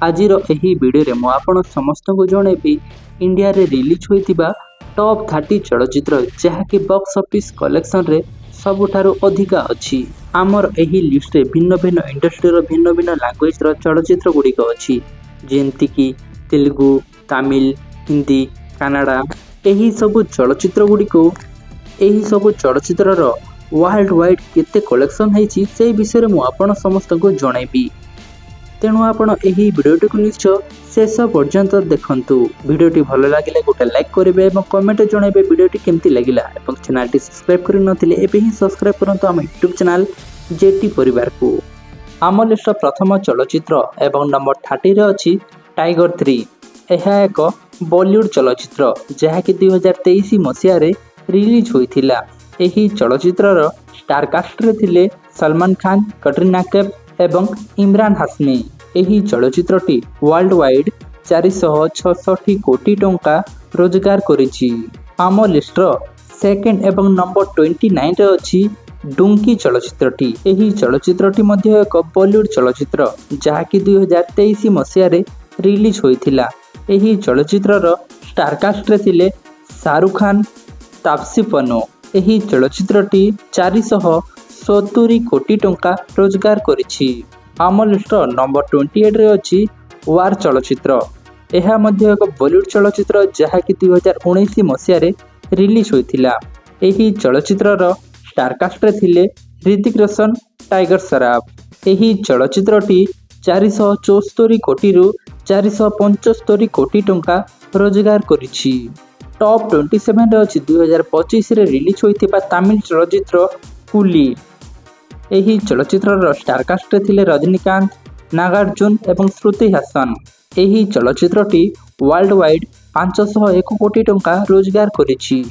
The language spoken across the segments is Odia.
आजिर एही वीडियो मु आपण समस्त को जनइबी इंडिया रे रिलीज होइतिबा टॉप 30 चलचित्र जहाँकि बॉक्स ऑफिस कलेक्शन रे सबुठारु अधिका अछि। आमर एही लिस्ट रे भिन्न भिन्न इंडस्ट्री रो भिन्न भिन्न लैंग्वेज रो चलचित्र गुड़िक अछि, जेंति कि तेलुगु, तमिल, हिंदी, कन्नड़ा। एही सब चलचित्र गुड़िको एही सब चलचित्र रो वर्ल्ड वाइड केते कलेक्शन हेछि से विषय रे मु आपण समस्त को जनइबी। तेणु आपण एही वीडियोटी को निश्चय शेष पर्यंत देखंतु। वीडियोटी भल लागिले गोटे लाइक करेंगे और कमेंट जनइबे वीडियोटी केमती लागिला और चैनल टी सब्सक्राइब करि नथिले एबे ही सब्सक्राइब करंतु आम यूट्यूब चैनल जेटी परिवार को। आम लिस्ट प्रथम चलचित्र एवं नंबर 30 रे अछि टाइगर 3। यह एक बॉलीवुड चलचित्र जहाँकि 2023 मसीह रे रिलीज होइथिला। एही चलचित्रर स्टार कास्ट रे थिले सलमान खान, कटरीना कैफ एवं इमरान हाशमी। एही चलचित्रटी वर्ल्ड वाइड 466 कोटी टंका रोजगार करिछि। आम लिस्टर सेकेंड एवं नंबर 29 रे अछि डुंकी चलचित्रटी। एही चलचित्रटी मध्य एक बॉलीवुड चलचित्र जहाँकि 2023 मसीह रे रिलीज होइथिला। एही चलचित्रर स्टार कास्ट रे थिले शाहरुख खान, तापसी पन्नू। एही चलचित्रटी 470 कोटी टंका रोजगार करिछि। आम लिस्ट नंबर 28 रे अछि वार चलचित्र। यह मध्य एक बॉलीवुड चलचित्र जहाँकि 2019 मसीह रे रिलीज होइथिला। एही चलचित्रर स्टार कास्ट रे थिले ऋतिक रोशन, टाइगर श्रॉफ। एही चलचित्रटी 474 कोटी रु 475 कोटी टंका रोजगार करिछि। टॉप 27 रे अछि 2025 रे रिलीज होइथिबा तमिल चलचित्र कुली। एही चलचित्रर स्टार कास्ट रे थिले रजनीकांत, नागार्जुन एवं श्रुति हासन। एही चलचित्रटी वर्ल्ड वाइड 501 कोटी टंका रोजगार करिछि।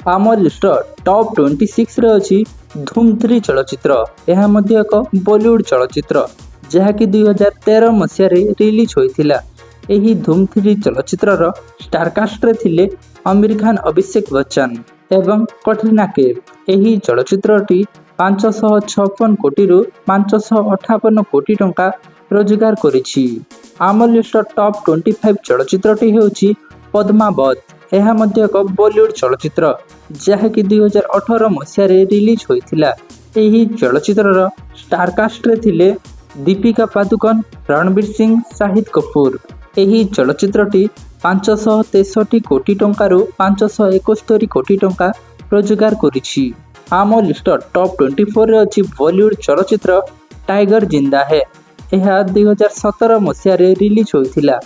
आम लिस्ट टॉप 26 रे अछि धूम 3 चलचित्र। यह मध्य एक बॉलीवुड चलचित्र जहाँकि 2013 मसीह रे रिलीज होइथिला। एही धूम 3 चलचित्रर स्टार कास्ट रे थिले आमिर खान, अभिषेक बच्चन एवं कटरीना कैफ। एही चलचित्रटी 556 कोटी रु 558 कोटी टंका रोजगार करिछि। आम लिस्ट टॉप 25 चलचित्रटी हेउछि पद्मावत। यह मध्य एक बॉलीवुड चलचित्र जहाँकि 2018 मसीह रे रिलीज होइथिला। एही चलचित्रर स्टार कास्ट रे थिले दीपिका पादुकोण, रणवीर सिंह, शाहिद कपूर। एही चलचित्रटी 563 कोटी टंका रु 571 कोटी टंका रोजगार करिछि। आम लिस्ट टॉप 24 रे अछि बॉलीवुड चलचित्र टाइगर जिंदा है। यह 2017 मसीह रे रिलीज होइथिला।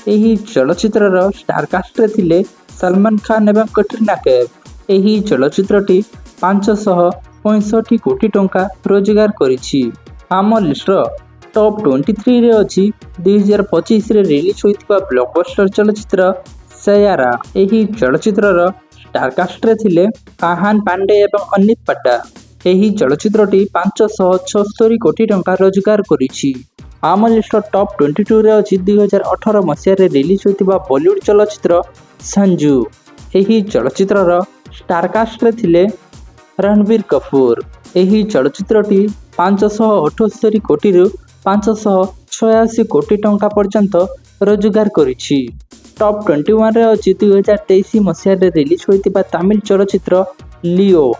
एही चलचित्रर स्टार कास्ट रे थिले सलमान खान एवं कटरीना कैफ। एही चलचित्रटी 565 कोटी टंका रोजगार करिछि। आम लिस्ट टॉप 23 रे अछि 2025 रे रिलीज होइथिबा ब्लॉकबस्टर चलचित्र सयारा। एही चलचित्रर स्टार कास्ट रे थिले आहान पांडे एवं अनित पड्डा। एही चलचित्रटी 576 कोटी टंका रोजगार करिछि। आम लिस्ट टॉप 22 रे अछि 2018 मसीह रे रिलीज होइथिबा बॉलीवुड चलचित्र संजू। एही चलचित्रर स्टार कास्ट रे थिले रणबीर कपूर। एही चलचित्रटी 578 कोटी रु 586 कोटी टंका पर्यंत रोजगार करिछि। टॉप 21 रे अछि 2023 मसीह रे रिलीज होइथिबा तमिल चलचित्र लियो।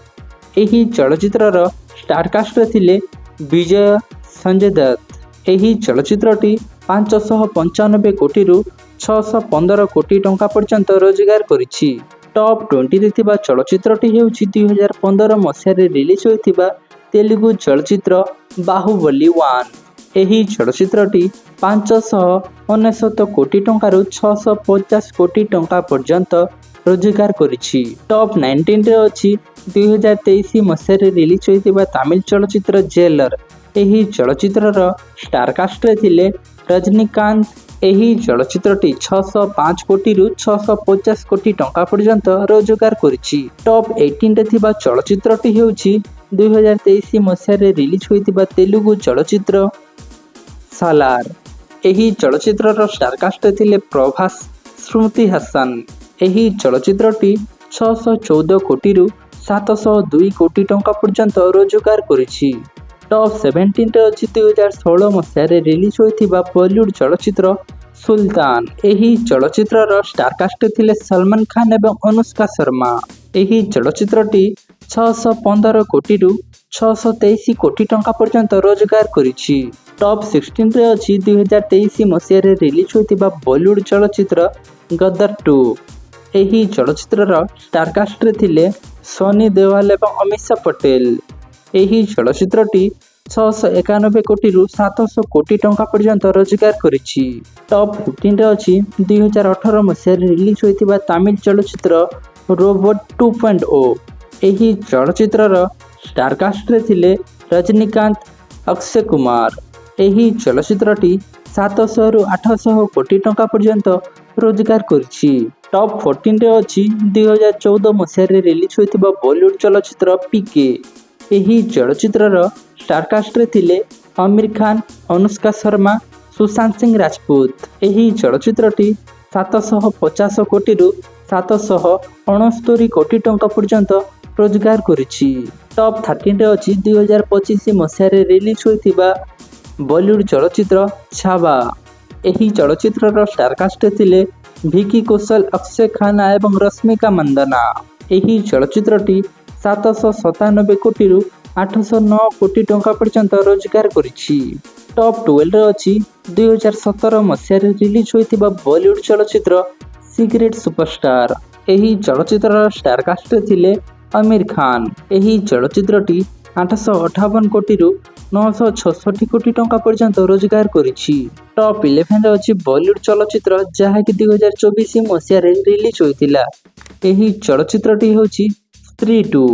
एही चलचित्रर स्टार कास्ट रे थिले विजय, संजय दत्त। एही चलचित्रटी 595 कोटी रु 615 कोटी टंका पर्यंत रोजगार करिछि। टॉप 20 रे थिबा चलचित्रटी हेउछि 2015 मसीह रे रिलीज होइथिबा तेलुगु चलचित्र बाहुबली 1। एही चलचित्रटी 599 कोटी टंका रु 650 कोटी टंका पर्यंत रोजगार करिछि। टॉप 19 रे अछि 2023 मसीह रे रिलीज होइथिबा तमिल चलचित्र जेलर। एही चलचित्रर स्टार कास्ट रे थिले रजनीकांत। एही चलचित्रटी 605 कोटी रु 650 कोटी टंका पर्यंत रोजगार करिछि। टॉप 18 रे थिबा चलचित्रटी हेउछि 2023 मसीह रे रिलीज होइथिबा तेलुगु चलचित्र सालार। एही चलचित्रर स्टार कास्ट रे थिले प्रभास, श्रुति हासन। एही चलचित्रटी 614 कोटी रु 702 कोटी टंका पर्यंत रोजगार करिछि। टॉप 17 रे अछि 2016 मसीह रे रिलीज होइथिबा बॉलीवुड चलचित्र ସୁଲତାନ ଏହି ଚଳଚ୍ଚିତ୍ରର ଷ୍ଟାରକାଷ୍ଟ ଥିଲେ ସଲମାନ ଖାନ ଏବଂ ଅନୁଷ୍କା ଶର୍ମା। ଏହି ଚଳଚ୍ଚିତ୍ରଟି 615 କୋଟିରୁ 623 କୋଟି ଟଙ୍କା ପର୍ଯ୍ୟନ୍ତ ରୋଜଗାର କରିଛି। ଟପ୍ 16ରେ ଅଛି 2023 ମସିହାରେ ରିଲିଜ୍ ହୋଇଥିବା ବଲିଉଡ ଚଳଚ୍ଚିତ୍ର ଗଦର 2। ଏହି ଚଳଚ୍ଚିତ୍ରର ଷ୍ଟାରକାଷ୍ଟରେ ଥିଲେ ସନି ଦେଓଲ ଏବଂ ଅମୀଷା ପଟେଲ। ଏହି ଚଳଚ୍ଚିତ୍ରଟି 691 କୋଟିରୁ 700 କୋଟି ଟଙ୍କା ପର୍ଯ୍ୟନ୍ତ ରୋଜଗାର କରିଛି। ଟପ୍ 15ରେ ଅଛି 2018 ମସିହାରେ ରିଲିଜ୍ ହୋଇଥିବା ତାମିଲ ଚଳଚ୍ଚିତ୍ର ରୋବୋଟ 2.0। ଏହି ଚଳଚ୍ଚିତ୍ରର ଷ୍ଟାରକାଷ୍ଟରେ ଥିଲେ ରଜନୀକାନ୍ତ, ଅକ୍ଷୟ କୁମାର। ଏହି ଚଳଚ୍ଚିତ୍ରଟି 700ରୁ 800 କୋଟି ଟଙ୍କା ପର୍ଯ୍ୟନ୍ତ ରୋଜଗାର କରିଛି। ଟପ୍ 14ରେ ଅଛି 2014 ମସିହାରେ ରିଲିଜ୍ ହୋଇଥିବା ବଲିଉଡ ଚଳଚ୍ଚିତ୍ର ପିକେ। ଏହି ଚଳଚ୍ଚିତ୍ରର ଷ୍ଟାରକାଷ୍ଟରେ ଥିଲେ ଆମିର ଖାନ, ଅନୁଷ୍କା ଶର୍ମା, ସୁଶାନ୍ତ ସିଂ ରାଜପୁତ। ଏହି ଚଳଚ୍ଚିତ୍ରଟି 750 କୋଟିରୁ 769 କୋଟି ଟଙ୍କା ପର୍ଯ୍ୟନ୍ତ ରୋଜଗାର କରିଛି। ଟପ୍ 13ରେ ଅଛି 2025 ମସିହାରେ ରିଲିଜ୍ ହୋଇଥିବା ବଲିଉଡ ଚଳଚ୍ଚିତ୍ର ଛାବା। ଏହି ଚଳଚ୍ଚିତ୍ରର ଷ୍ଟାରକାଷ୍ଟରେ ଥିଲେ ଭିକି କୌଶଲ, ଅକ୍ଷୟ ଖାନ୍ନା ଏବଂ ରଶ୍ମିକା ମନ୍ଦନା। ଏହି ଚଳଚ୍ଚିତ୍ରଟି 797 କୋଟିରୁ 809 କୋଟି ଟଙ୍କା ପର୍ଯ୍ୟନ୍ତ ରୋଜଗାର କରିଛି। ଟପ୍ 12ରେ ଅଛି 2017 ମସିହାରେ ରିଲିଜ୍ ହୋଇଥିବା ବଲିଉଡ ଚଳଚ୍ଚିତ୍ର ସିକ୍ରେଟ ସୁପରଷ୍ଟାର। ଏହି ଚଳଚ୍ଚିତ୍ରର ଷ୍ଟାରକାଷ୍ଟରେ ଥିଲେ ଆମିର ଖାନ। ଏହି ଚଳଚ୍ଚିତ୍ରଟି 858 କୋଟିରୁ 966 କୋଟି ଟଙ୍କା ପର୍ଯ୍ୟନ୍ତ ରୋଜଗାର କରିଛି। ଟପ୍ 11ରେ ଅଛି ବଲିଉଡ ଚଳଚ୍ଚିତ୍ର ଯାହାକି 2024 ମସିହାରେ ରିଲିଜ୍ ହୋଇଥିଲା। ଏହି ଚଳଚ୍ଚିତ୍ରଟି ହେଉଛି ସ୍ତ୍ରୀ 2।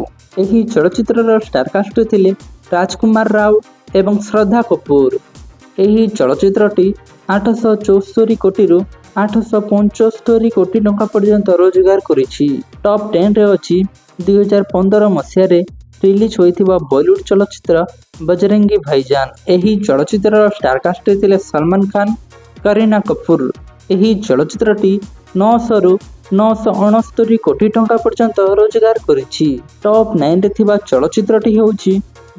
ଏହି ଚଳଚ୍ଚିତ୍ରର ଷ୍ଟାରକାଷ୍ଟରେ ଥିଲେ ରାଜକୁମାର ରାଓ ଏବଂ ଶ୍ରଦ୍ଧା କପୁର। ଏହି ଚଳଚ୍ଚିତ୍ରଟି 874 କୋଟିରୁ 875 କୋଟି ଟଙ୍କା ପର୍ଯ୍ୟନ୍ତ ରୋଜଗାର କରିଛି। ଟପ୍ 10ରେ ଅଛି 2015 ମସିହାରେ ରିଲିଜ୍ ହୋଇଥିବା ବଲିଉଡ ଚଳଚ୍ଚିତ୍ର ବଜରଙ୍ଗୀ ଭାଇଜାନ। ଏହି ଚଳଚ୍ଚିତ୍ରର ଷ୍ଟାରକାଷ୍ଟରେ ଥିଲେ ସଲମାନ ଖାନ, କରୀନା କପୁର। ଏହି ଚଳଚ୍ଚିତ୍ରଟି 900ରୁ 969 କୋଟି ଟଙ୍କା ପର୍ଯ୍ୟନ୍ତ ରୋଜଗାର କରିଛି। ଟପ୍ 9ରେ ଥିବା ଚଳଚ୍ଚିତ୍ରଟି ହେଉଛି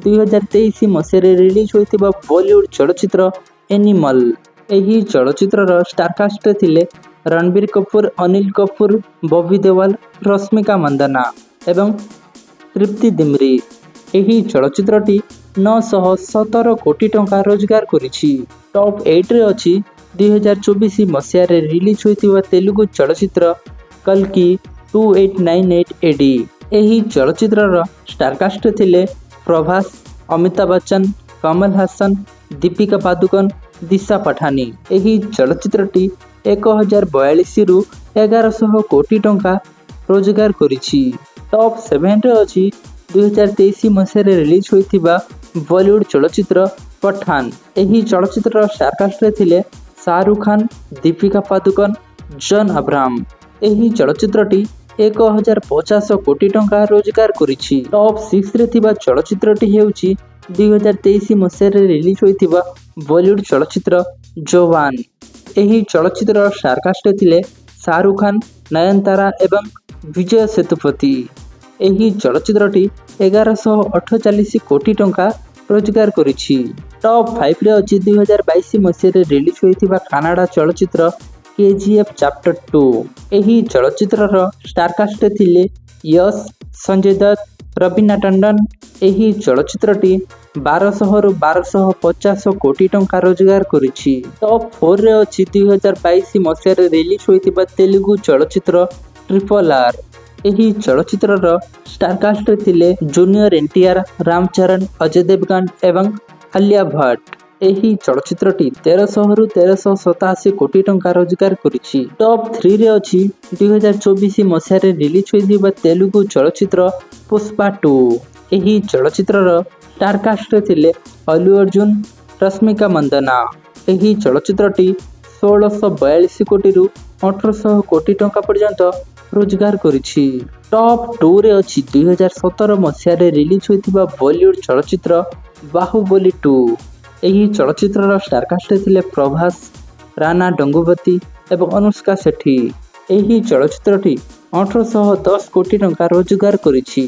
2023 ମସିହାରେ ରିଲିଜ୍ ହୋଇଥିବା ବଲିଉଡ ଚଳଚ୍ଚିତ୍ର ଏନିମଲ। ଏହି ଚଳଚ୍ଚିତ୍ରର ଷ୍ଟାରକାଷ୍ଟରେ ଥିଲେ ରଣବୀର କପୁର, ଅନିଲ କପୁର, ବବି ଦେଓଲ, ରଶ୍ମିକା ମନ୍ଦନା ଏବଂ ତୃପ୍ତି ଦିମ୍ରି। ଏହି ଚଳଚ୍ଚିତ୍ରଟି 917 କୋଟି ଟଙ୍କା ରୋଜଗାର କରିଛି। ଟପ୍ 8ରେ ଅଛି 2024 ମସିହାରେ ରିଲିଜ୍ ହୋଇଥିବା ତେଲୁଗୁ ଚଳଚ୍ଚିତ୍ର କଲ୍କି 2898 AD। ଏହି ଚଳଚ୍ଚିତ୍ରର ଷ୍ଟାରକାଷ୍ଟରେ ଥିଲେ ପ୍ରଭାସ, ଅମିତାଭ ବଚ୍ଚନ, କମଲ ହାସନ, ଦୀପିକା ପାଦୁକୋନ, ଦିଶା ପଠାନି। ଏହି ଚଳଚ୍ଚିତ୍ରଟି 1042ରୁ 1100 କୋଟି ଟଙ୍କା ରୋଜଗାର କରିଛି। ଟପ୍ 7ରେ ଅଛି 2023 ମସିହାରେ ରିଲିଜ୍ ହୋଇଥିବା ବଲିଉଡ ଚଳଚ୍ଚିତ୍ର ପଠାନ। ଏହି ଚଳଚ୍ଚିତ୍ରର ଷ୍ଟାରକାଷ୍ଟରେ ଥିଲେ ଶାହରୁଖ ଖାନ, ଦୀପିକା ପାଦୁକୋନ, ଜନ୍ ଆବ୍ରାହମ। ଏହି ଚଳଚ୍ଚିତ୍ରଟି 1050 କୋଟି ଟଙ୍କା ରୋଜଗାର କରିଛି। ଟପ୍ 6ରେ ଥିବା ଚଳଚ୍ଚିତ୍ରଟି ହେଉଛି 2023 ମସିହାରେ ରିଲିଜ୍ ହୋଇଥିବା ବଲିଉଡ ଚଳଚ୍ଚିତ୍ର ଯବାନ। ଏହି ଚଳଚ୍ଚିତ୍ରର ଷ୍ଟାରକାଷ୍ଟରେ ଥିଲେ ଶାହରୁଖ ଖାନ, ନୟନତାରା ଏବଂ ବିଜୟ ସେତୁପତି। ଏହି ଚଳଚ୍ଚିତ୍ରଟି 1148 କୋଟି ଟଙ୍କା ରୋଜଗାର କରିଛି। ଟପ୍ 5ରେ ଅଛି 2022 ମସିହାରେ ରିଲିଜ୍ ହୋଇଥିବା କାନାଡା ଚଳଚ୍ଚିତ୍ର KGF ଚାପ୍ଟର 2। ଏହି ଚଳଚ୍ଚିତ୍ରର ଷ୍ଟାରକାଷ୍ଟରେ ଥିଲେ ୟଶ, ସଞ୍ଜୟ ଦତ୍ତ, ରବିନା ଟଣ୍ଡନ। ଏହି ଚଳଚ୍ଚିତ୍ରଟି 1200ରୁ 1250 କୋଟି ଟଙ୍କା ରୋଜଗାର କରିଛି। ଟପ୍ 4ରେ ଅଛି 2022 ମସିହାରେ ରିଲିଜ୍ ହୋଇଥିବା ତେଲୁଗୁ ଚଳଚ୍ଚିତ୍ର ଟ୍ରିପଲ R। ଏହି ଚଳଚ୍ଚିତ୍ରର ଷ୍ଟାରକାଷ୍ଟରେ ଥିଲେ ଜୁନିୟର NTR, ରାମଚରଣ, ଅଜୟ ଦେବଗନ ଏବଂ ଆଲିଆ ଭଟ୍ଟ। ଏହି ଚଳଚ୍ଚିତ୍ରଟି 1300ରୁ 1387 କୋଟି ଟଙ୍କା ରୋଜଗାର କରିଛି। ଟପ୍ 3ରେ ଅଛି 2024 ମସିହାରେ ରିଲିଜ୍ ହୋଇଥିବା ତେଲୁଗୁ ଚଳଚ୍ଚିତ୍ର ପୁଷ୍ପା 2। ଏହି ଚଳଚ୍ଚିତ୍ରର ଷ୍ଟାରକାଷ୍ଟରେ ଥିଲେ ଅଲ୍ଲୁ ଅର୍ଜୁନ, ରଶ୍ମିକା ମନ୍ଦନା। ଏହି ଚଳଚ୍ଚିତ୍ରଟି 1642 କୋଟିରୁ 1800 କୋଟି ଟଙ୍କା ପର୍ଯ୍ୟନ୍ତ ରୋଜଗାର କରିଛି। ଟପ୍ 2ରେ ଅଛି 2017 ମସିହାରେ ରିଲିଜ୍ ହୋଇଥିବା ବଲିଉଡ ଚଳଚ୍ଚିତ୍ର ବାହୁବଲି 2। ଏହି ଚଳଚ୍ଚିତ୍ରର ଷ୍ଟାରକାଷ୍ଟରେ ଥିଲେ ପ୍ରଭାସ, ରାନା ଡଙ୍ଗୁବତୀ ଏବଂ ଅନୁଷ୍କା ସେଠୀ। ଏହି ଚଳଚ୍ଚିତ୍ରଟି 1810 କୋଟି ଟଙ୍କା ରୋଜଗାର କରିଛି।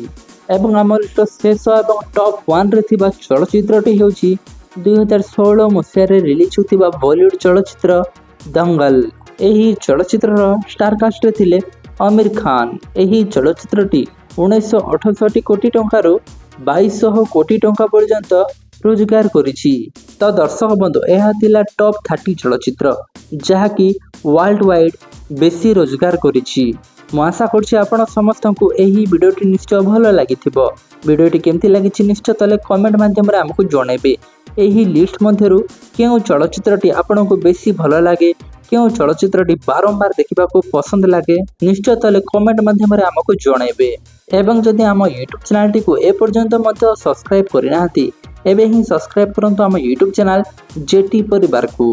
ଏବଂ ଆମ ଲିଷ୍ଟର ଶେଷ ଏବଂ ଟପ୍ 1ରେ ଥିବା ଚଳଚ୍ଚିତ୍ରଟି ହେଉଛି 2016 ମସିହାରେ ରିଲିଜ୍ ହୋଇଥିବା ବଲିଉଡ ଚଳଚ୍ଚିତ୍ର दंगल। ଏହି ଚଳଚ୍ଚିତ୍ରର ଷ୍ଟାରକାଷ୍ଟରେ ଥିଲେ ଆମିର ଖାନ। ଏହି ଚଳଚ୍ଚିତ୍ରଟି 1968 କୋଟି ଟଙ୍କାରୁ 2200 କୋଟି ଟଙ୍କା ପର୍ଯ୍ୟନ୍ତ ରୋଜଗାର କରିଛି। ତ ଦର୍ଶକ ବନ୍ଧୁ, ଏହା ଥିଲା ଟପ୍ 30 ଚଳଚ୍ଚିତ୍ର ଯାହାକି ୱାର୍ଲଡ ୱାଇଡ୍ ବେଶୀ ରୋଜଗାର କରିଛି। ମୁଁ ଆଶା କରୁଛି ଆପଣ ସମସ୍ତଙ୍କୁ ଏହି ଭିଡ଼ିଓଟି ନିଶ୍ଚୟ ଭଲ ଲାଗିଥିବ। ଭିଡ଼ିଓଟି କେମିତି ଲାଗିଛି ନିଶ୍ଚୟ ତଳେ କମେଣ୍ଟ ମାଧ୍ୟମରେ ଆମକୁ ଜଣାଇବେ। ଏହି ଲିଷ୍ଟ ମଧ୍ୟରୁ କେଉଁ ଚଳଚ୍ଚିତ୍ରଟି ଆପଣଙ୍କୁ ବେଶୀ ଭଲ ଲାଗେ, କେଉଁ ଚଳଚ୍ଚିତ୍ରଟି ବାରମ୍ବାର ଦେଖିବାକୁ ପସନ୍ଦ ଲାଗେ, ନିଶ୍ଚୟ ତଳେ କମେଣ୍ଟ ମାଧ୍ୟମରେ ଆମକୁ ଜଣାଇବେ। ଏବଂ ଯଦି ଆମ ୟୁଟ୍ୟୁବ୍ ଚ୍ୟାନେଲଟିକୁ ଏପର୍ଯ୍ୟନ୍ତ ମଧ୍ୟ ସବସ୍କ୍ରାଇବ୍ କରିନାହାନ୍ତି, ଏବେ ହିଁ ସବସ୍କ୍ରାଇବ୍ କରନ୍ତୁ ଆମ ୟୁଟ୍ୟୁବ୍ ଚ୍ୟାନେଲ ଜେଟି ପରିବାରକୁ।